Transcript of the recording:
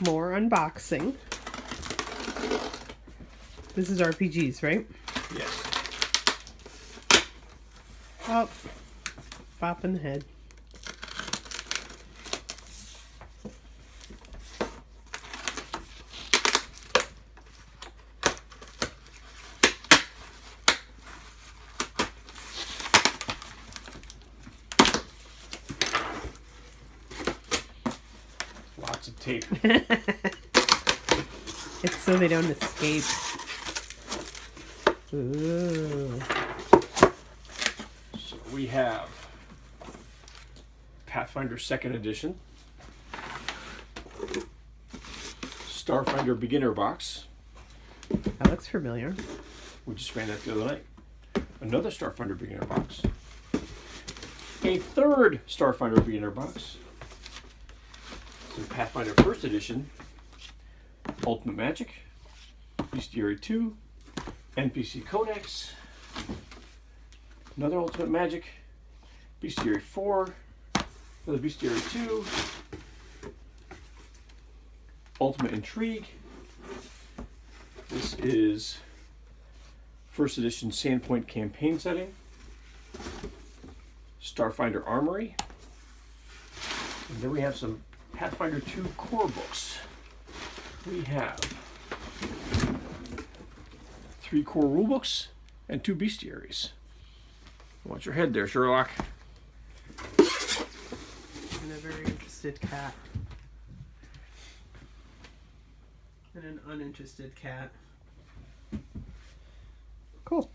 more unboxing. This is RPGs, right? Yes. Oh, bop in the head. Lots of tape. It's so they don't escape. Ooh. So we have Pathfinder 2nd Edition, Starfinder Beginner Box. That looks familiar. We just ran that the other night. Another Starfinder Beginner Box. A third Starfinder Beginner Box. Some Pathfinder 1st Edition, Ultimate Magic, Bestiary 2, NPC Codex, another Ultimate Magic, Bestiary 4, another Bestiary 2, Ultimate Intrigue. This is 1st Edition Sandpoint campaign setting, Starfinder Armory, and then we have some Pathfinder 2 core books. We have 3 core rulebooks and 2 bestiaries. Watch your head there, Sherlock. And a very interested cat. And an uninterested cat. Cool.